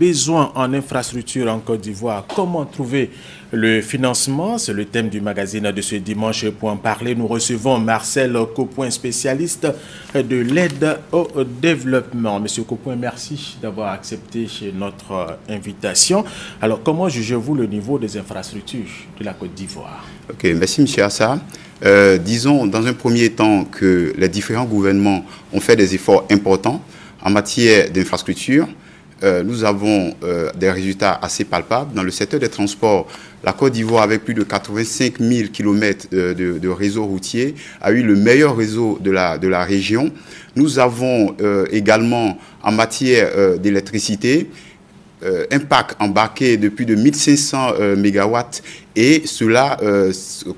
besoins en infrastructure en Côte d'Ivoire. Comment trouver le financement? C'est le thème du magazine de ce dimanche. Pour en parler, nous recevons Marcel Caupoin, spécialiste de l'aide au développement. Monsieur Caupoin, merci d'avoir accepté notre invitation. Alors, comment jugez-vous le niveau des infrastructures de la Côte d'Ivoire? Ok, merci M. Assa. Disons dans un premier temps que les différents gouvernements ont fait des efforts importants en matière d'infrastructure. Nous avons des résultats assez palpables. Dans le secteur des transports, la Côte d'Ivoire, avec plus de 85 000 km de réseau routier, a eu le meilleur réseau de la région. Nous avons également, en matière d'électricité, un parc embarqué de plus de 1500 MW et cela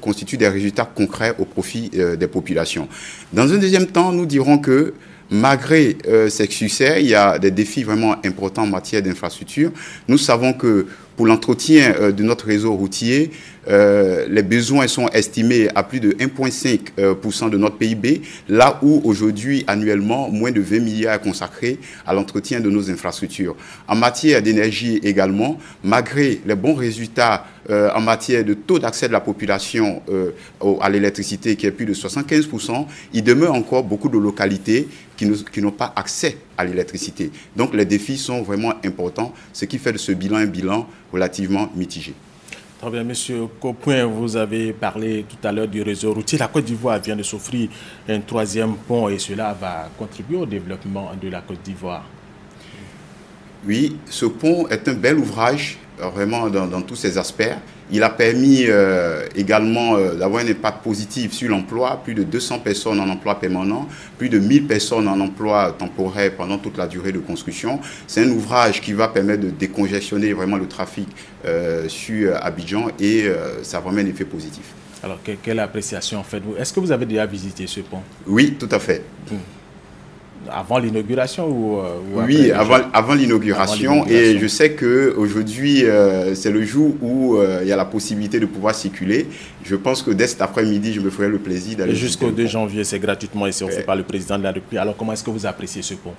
constitue des résultats concrets au profit des populations. Dans un deuxième temps, nous dirons que malgré ces succès, il y a des défis vraiment importants en matière d'infrastructure. Nous savons que pour l'entretien de notre réseau routier, les besoins sont estimés à plus de 1,5% de notre PIB, là où aujourd'hui, annuellement, moins de 20 milliards est consacré à l'entretien de nos infrastructures. En matière d'énergie également, malgré les bons résultats en matière de taux d'accès de la population à l'électricité qui est plus de 75%, il demeure encore beaucoup de localités qui n'ont pas accès à l'électricité. Donc les défis sont vraiment importants, ce qui fait de ce bilan un bilan relativement mitigé. Très bien, Monsieur Caupoin, vous avez parlé tout à l'heure du réseau routier. La Côte d'Ivoire vient de s'offrir un troisième pont et cela va contribuer au développement de la Côte d'Ivoire. Oui, ce pont est un bel ouvrage, vraiment dans tous ses aspects. Il a permis également d'avoir un impact positif sur l'emploi, plus de 200 personnes en emploi permanent, plus de 1000 personnes en emploi temporaire pendant toute la durée de construction. C'est un ouvrage qui va permettre de décongestionner vraiment le trafic sur Abidjan et ça a vraiment un effet positif. Alors, quelle appréciation faites-vous? Est-ce que vous avez déjà visité ce pont? Oui, tout à fait. Avant l'inauguration ou après? Oui, avant l'inauguration. Et je sais qu'aujourd'hui, c'est le jour où il y a la possibilité de pouvoir circuler. Je pense que dès cet après-midi, je me ferai le plaisir d'aller... Jusqu'au 2 janvier, c'est gratuitement ici offert par le président de la République. Alors, comment est-ce que vous appréciez ce pont?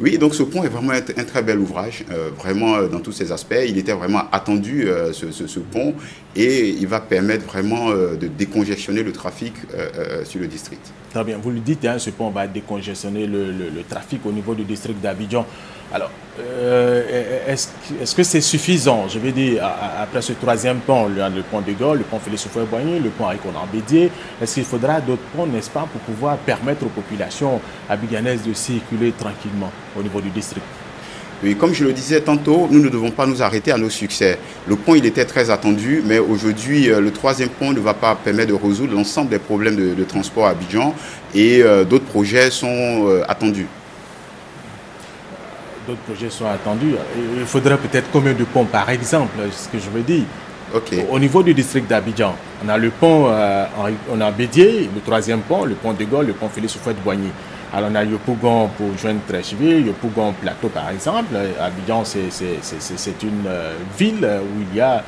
Oui, donc ce pont est vraiment un très bel ouvrage, vraiment dans tous ses aspects. Il était vraiment attendu, ce pont, et il va permettre vraiment de décongestionner le trafic sur le district. Très bien, vous le dites, hein, ce pont va décongestionner le trafic au niveau du district d'Abidjan. Alors, est-ce que c'est suffisant, je veux dire, après ce troisième pont, le pont de Gaulle, le pont Félix Houphouët-Boigny, le pont Aïkonan-Bédié, est-ce qu'il faudra d'autres ponts, n'est-ce pas, pour pouvoir permettre aux populations abidjanaises de circuler tranquillement au niveau du district? Oui, comme je le disais tantôt, nous ne devons pas nous arrêter à nos succès. Le pont, il était très attendu, mais aujourd'hui, le troisième pont ne va pas permettre de résoudre l'ensemble des problèmes de transport à Abidjan et d'autres projets sont attendus. D'autres projets sont attendus. Il faudrait peut-être combien de ponts, par exemple, ce que je veux dire. Okay. Au niveau du district d'Abidjan, on a le pont, on a Bédié, le troisième pont, le pont de Gaulle, le pont Félix Houphouët-Boigny. Alors on a Yopougon pour joindre Treichville, Yopougon Plateau par exemple. Abidjan, c'est une ville où il y a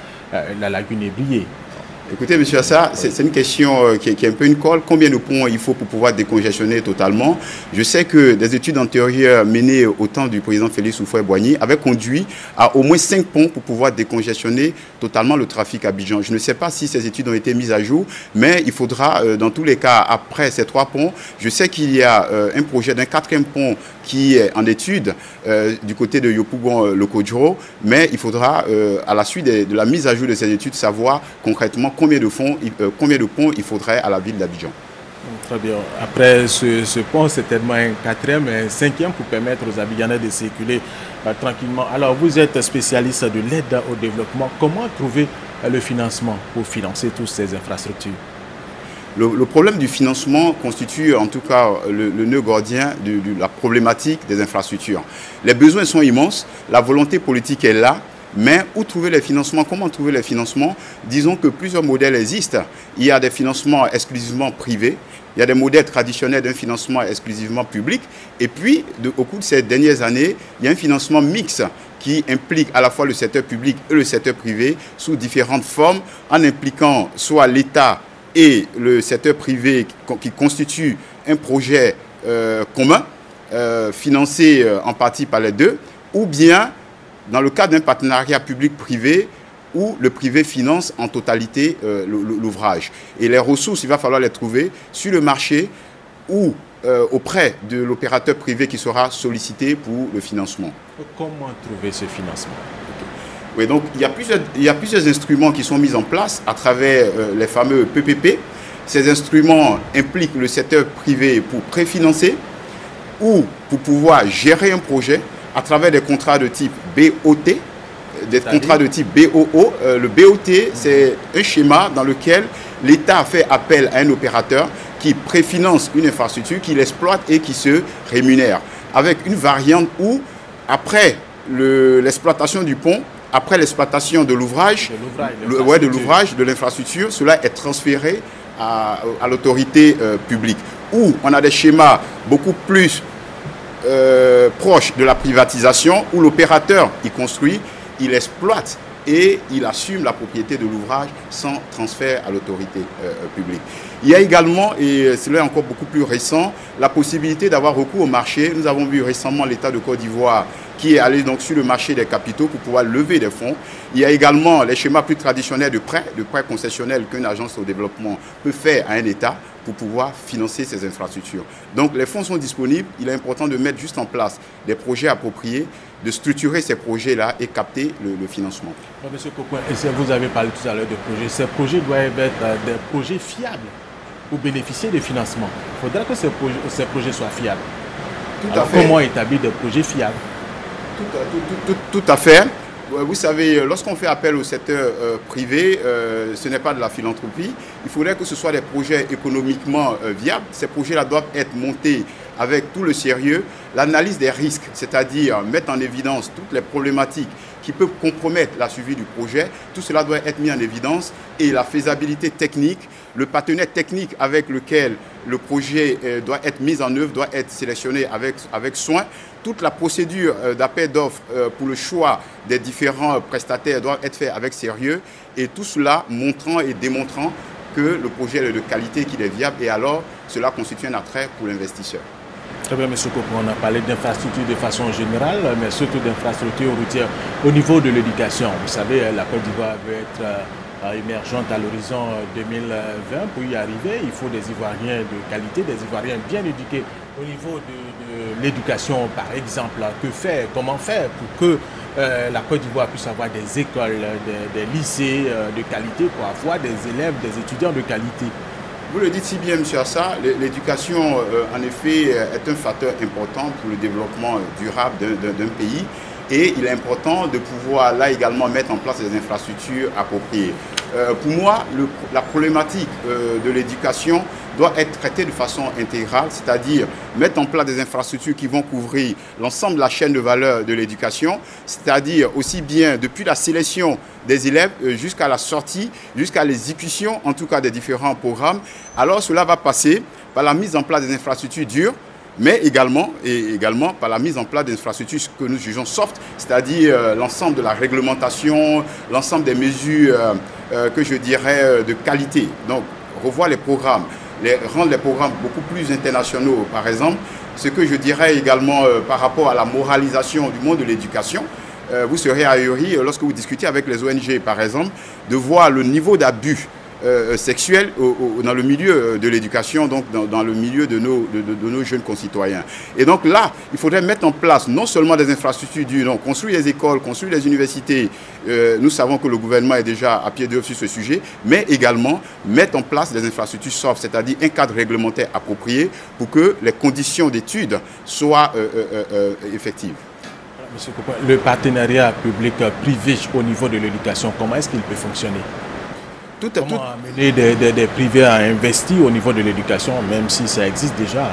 la lagune ébriée. Écoutez, monsieur Assa, c'est une question qui est un peu une colle. Combien de ponts il faut pour pouvoir décongestionner totalement? Je sais que des études antérieures menées au temps du président Félix Houphouët-Boigny avaient conduit à au moins 5 ponts pour pouvoir décongestionner totalement le trafic à Abidjan. Je ne sais pas si ces études ont été mises à jour, mais il faudra, dans tous les cas, après ces 3 ponts, je sais qu'il y a un projet d'un 4e pont qui est en étude du côté de Yopougon-Lokodjoro, mais il faudra, à la suite de la mise à jour de ces études, savoir concrètement combien de ponts il faudrait à la ville d'Abidjan. Très bien. Après ce pont, c'est tellement un 4e et un 5e pour permettre aux Abidjanais de circuler tranquillement. Alors, vous êtes spécialiste de l'aide au développement. Comment trouver le financement pour financer toutes ces infrastructures? Le problème du financement constitue en tout cas le nœud gordien de la problématique des infrastructures. Les besoins sont immenses, la volonté politique est là, mais où trouver les financements? Comment trouver les financements? Disons que plusieurs modèles existent. Il y a des financements exclusivement privés, il y a des modèles traditionnels d'un financement exclusivement public, et puis au cours de ces dernières années, il y a un financement mixte qui implique à la fois le secteur public et le secteur privé sous différentes formes, en impliquant soit l'État et le secteur privé qui constitue un projet commun, financé en partie par les deux, ou bien dans le cadre d'un partenariat public-privé où le privé finance en totalité l'ouvrage. Et les ressources, il va falloir les trouver sur le marché ou auprès de l'opérateur privé qui sera sollicité pour le financement. Comment trouver ce financement? Oui, donc il y a plusieurs instruments qui sont mis en place à travers les fameux PPP. Ces instruments impliquent le secteur privé pour préfinancer ou pour pouvoir gérer un projet à travers des contrats de type BOT, des contrats de type BOO. Le BOT, c'est un schéma dans lequel l'État fait appel à un opérateur qui préfinance une infrastructure, qui l'exploite et qui se rémunère. Avec une variante où, après l'exploitation du pont, après l'exploitation de l'ouvrage, de l'infrastructure, cela est transféré à l'autorité publique. Où on a des schémas beaucoup plus proches de la privatisation, où l'opérateur y construit, il exploite et il assume la propriété de l'ouvrage sans transfert à l'autorité publique. Il y a également, et cela est encore beaucoup plus récent, la possibilité d'avoir recours au marché. Nous avons vu récemment l'État de Côte d'Ivoire qui est allé donc sur le marché des capitaux pour pouvoir lever des fonds. Il y a également les schémas plus traditionnels de prêt concessionnel qu'une agence au développement peut faire à un État pour pouvoir financer ces infrastructures. Donc les fonds sont disponibles. Il est important de mettre juste en place des projets appropriés, de structurer ces projets-là et capter le financement. Monsieur Coquin, vous avez parlé tout à l'heure de projets. Ces projets doivent être des projets fiables pour bénéficier des financements. Il faudra que ces projets soient fiables. Comment établir des projets fiables? Tout à fait. Vous savez, lorsqu'on fait appel au secteur privé, ce n'est pas de la philanthropie. Il faudrait que ce soit des projets économiquement viables. Ces projets-là doivent être montés avec tout le sérieux. L'analyse des risques, c'est-à-dire mettre en évidence toutes les problématiques qui peuvent compromettre la suivi du projet. Tout cela doit être mis en évidence et la faisabilité technique, le partenaire technique avec lequel le projet doit être mis en œuvre, doit être sélectionné avec soin. Toute la procédure d'appel d'offres pour le choix des différents prestataires doit être faite avec sérieux et tout cela montrant et démontrant que le projet est de qualité, qu'il est viable et alors cela constitue un attrait pour l'investisseur. Très bien, M. Coquin, on a parlé d'infrastructures de façon générale, mais surtout d'infrastructures routières au niveau de l'éducation. Vous savez, la Côte d'Ivoire veut être émergente à l'horizon 2020. Pour y arriver, il faut des Ivoiriens de qualité, des Ivoiriens bien éduqués. Au niveau de l'éducation, par exemple, que faire, comment faire pour que la Côte d'Ivoire puisse avoir des écoles, des lycées de qualité pour avoir des élèves, des étudiants de qualité? Vous le dites si bien, M. Assa, l'éducation, en effet, est un facteur important pour le développement durable d'un pays. Et il est important de pouvoir, là également, mettre en place des infrastructures appropriées. Pour moi, la problématique de l'éducation doit être traitée de façon intégrale, c'est-à-dire mettre en place des infrastructures qui vont couvrir l'ensemble de la chaîne de valeur de l'éducation, c'est-à-dire aussi bien depuis la sélection des élèves jusqu'à la sortie, jusqu'à l'exécution, en tout cas des différents programmes. Alors cela va passer par la mise en place des infrastructures dures, mais également par la mise en place d'infrastructures que nous jugeons soft, c'est-à-dire l'ensemble de la réglementation, l'ensemble des mesures que je dirais de qualité. Donc revoir les programmes, rendre les programmes beaucoup plus internationaux, par exemple. Ce que je dirais également par rapport à la moralisation du monde de l'éducation. Vous serez ahuri lorsque vous discutez avec les ONG, par exemple, de voir le niveau d'abus sexuel dans le milieu de l'éducation, donc dans le milieu de nos jeunes concitoyens. Et donc là, il faudrait mettre en place non seulement des infrastructures dures, donc construire les écoles, construire les universités. Nous savons que le gouvernement est déjà à pied d'œuvre sur ce sujet, mais également mettre en place des infrastructures soft, c'est-à-dire un cadre réglementaire approprié pour que les conditions d'études soient effectives. Monsieur Coquin, le partenariat public-privé au niveau de l'éducation, comment est-ce qu'il peut fonctionner? Comment amener des privés à investir au niveau de l'éducation, même si ça existe déjà,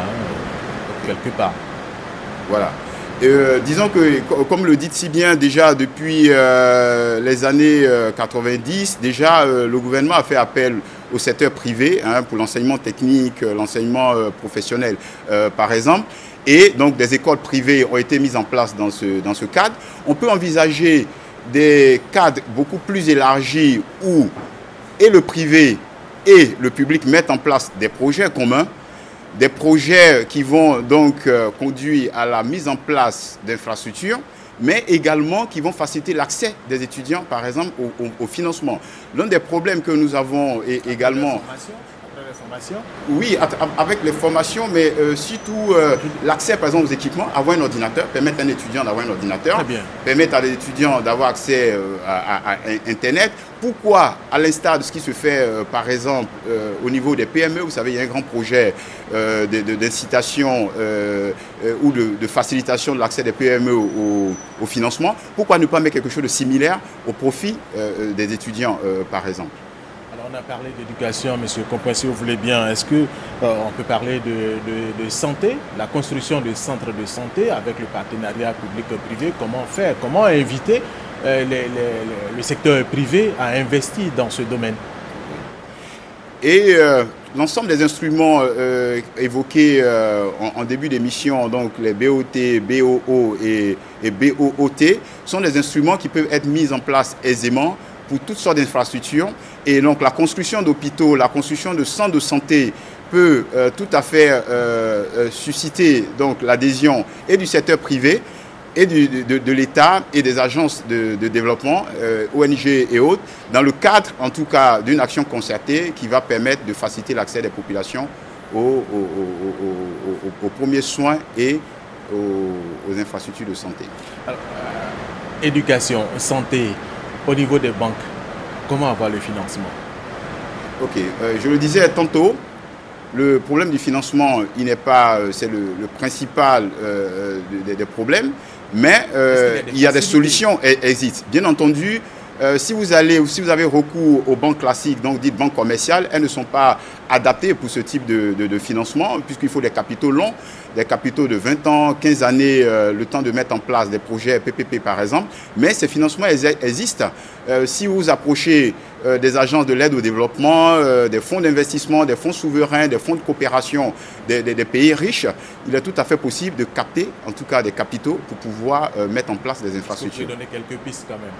quelque part? Voilà. Disons que, comme le dites si bien, déjà depuis les années 90, déjà le gouvernement a fait appel au secteur privé pour l'enseignement technique, l'enseignement professionnel, par exemple. Et donc des écoles privées ont été mises en place dans ce cadre. On peut envisager des cadres beaucoup plus élargis où et le privé et le public mettent en place des projets communs, des projets qui vont donc conduire à la mise en place d'infrastructures, mais également qui vont faciliter l'accès des étudiants, par exemple, au financement. L'un des problèmes que nous avons est également... Oui, avec les formations, mais surtout l'accès, par exemple, aux équipements, avoir un ordinateur, permettre à un étudiant d'avoir un ordinateur, permettre à des étudiants d'avoir accès à Internet. Pourquoi, à l'instar de ce qui se fait, par exemple, au niveau des PME, vous savez, il y a un grand projet d'incitation ou de facilitation de l'accès des PME au financement. Pourquoi ne pas mettre quelque chose de similaire au profit des étudiants, par exemple? On a parlé d'éducation, M. Copoin, si vous voulez bien. Est-ce qu'on peut parler de santé, la construction de centres de santé avec le partenariat public-privé? Comment faire? Comment inviter le secteur privé à investir dans ce domaine? Et l'ensemble des instruments évoqués en début d'émission, donc les BOT, BOO et BOOT, sont des instruments qui peuvent être mis en place aisément pour toutes sortes d'infrastructures. Et donc la construction d'hôpitaux, la construction de centres de santé peut tout à fait susciter l'adhésion et du secteur privé et de l'État et des agences de développement, ONG et autres, dans le cadre en tout cas d'une action concertée qui va permettre de faciliter l'accès des populations aux premiers soins et aux infrastructures de santé. Alors, éducation, santé, au niveau des banques, comment avoir le financement? Ok, je le disais tantôt, le problème du financement, il n'est pas, c'est le principal des problèmes, mais il y a des solutions existent. Bien entendu, si vous avez recours aux banques classiques, donc dites banques commerciales, elles ne sont pas adaptées pour ce type de financement, puisqu'il faut des capitaux longs, des capitaux de 20 ans, 15 années, le temps de mettre en place des projets PPP par exemple. Mais ces financements existent. Si vous approchez des agences de l'aide au développement, des fonds d'investissement, des fonds souverains, des fonds de coopération des pays riches, il est tout à fait possible de capter, en tout cas des capitaux, pour pouvoir mettre en place des infrastructures. Vous pouvez donner quelques pistes quand même?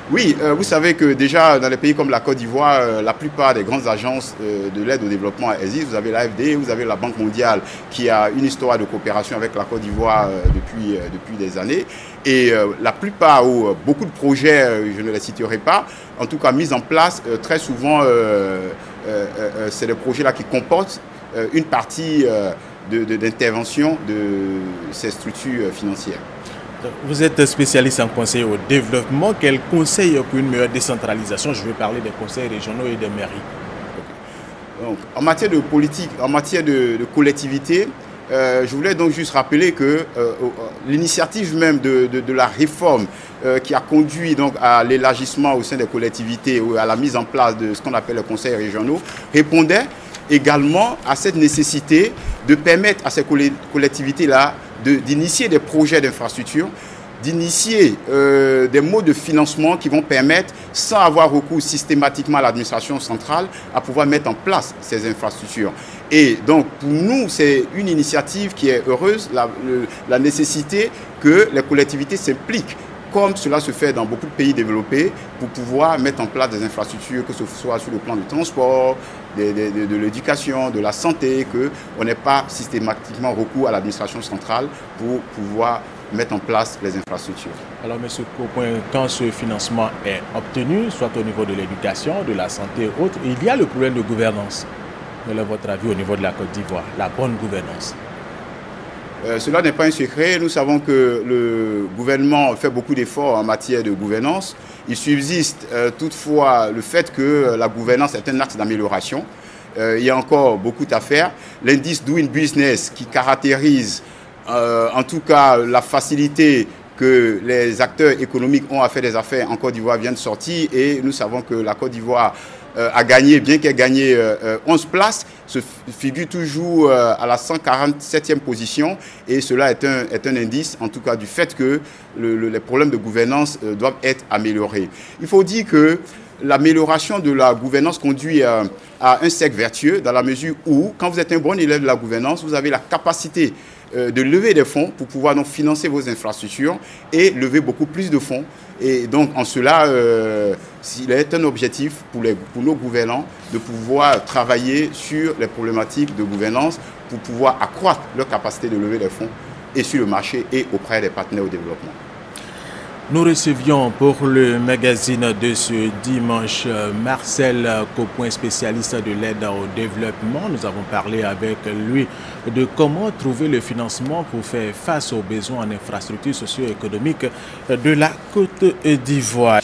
Oui, vous savez que déjà dans les pays comme la Côte d'Ivoire, la plupart des grandes agences de l'aide au développement existent. Vous avez l'AFD, vous avez la Banque mondiale qui a une histoire de coopération avec la Côte d'Ivoire depuis des années. Et la plupart ou beaucoup de projets, je ne les citerai pas, en tout cas mis en place, très souvent, c'est des projets-là qui comportent une partie d'intervention de ces structures financières. Vous êtes spécialiste en conseil au développement. Quel conseil pour une meilleure décentralisation? Je vais parler des conseils régionaux et des mairies. Donc, en matière de politique, en matière de collectivité, je voulais donc juste rappeler que l'initiative même de la réforme qui a conduit donc à l'élargissement au sein des collectivités ou à la mise en place de ce qu'on appelle les conseils régionaux répondait également à cette nécessité de permettre à ces collectivités-là d'initier des projets d'infrastructure, d'initier des modes de financement qui vont permettre, sans avoir recours systématiquement à l'administration centrale, à pouvoir mettre en place ces infrastructures. Et donc, pour nous, c'est une initiative qui est heureuse, la nécessité que les collectivités s'impliquent, comme cela se fait dans beaucoup de pays développés, pour pouvoir mettre en place des infrastructures, que ce soit sur le plan du transport, de l'éducation, de la santé, qu'on n'ait pas systématiquement recours à l'administration centrale pour pouvoir mettre en place les infrastructures. Alors, M. Copoin, quand ce financement est obtenu, soit au niveau de l'éducation, de la santé et autres, il y a le problème de gouvernance. Quel est votre avis au niveau de la Côte d'Ivoire, la bonne gouvernance? Cela n'est pas un secret. Nous savons que le gouvernement fait beaucoup d'efforts en matière de gouvernance. Il subsiste toutefois le fait que la gouvernance est un axe d'amélioration. Il y a encore beaucoup à faire. L'indice Doing Business qui caractérise en tout cas la facilité que les acteurs économiques ont à faire des affaires en Côte d'Ivoire vient de sortir et nous savons que la Côte d'Ivoire a gagné, bien qu'elle ait gagné 11 places, se figure toujours à la 147e position et cela est un indice en tout cas du fait que les problèmes de gouvernance doivent être améliorés. Il faut dire que l'amélioration de la gouvernance conduit à un cercle vertueux dans la mesure où quand vous êtes un bon élève de la gouvernance, vous avez la capacité de lever des fonds pour pouvoir donc financer vos infrastructures et lever beaucoup plus de fonds. Et donc, en cela, il est un objectif pour nos gouvernants de pouvoir travailler sur les problématiques de gouvernance pour pouvoir accroître leur capacité de lever des fonds et sur le marché et auprès des partenaires au développement. Nous recevions pour le magazine de ce dimanche Marcel Copoin, spécialiste de l'aide au développement. Nous avons parlé avec lui de comment trouver le financement pour faire face aux besoins en infrastructures socio-économiques de la Côte d'Ivoire.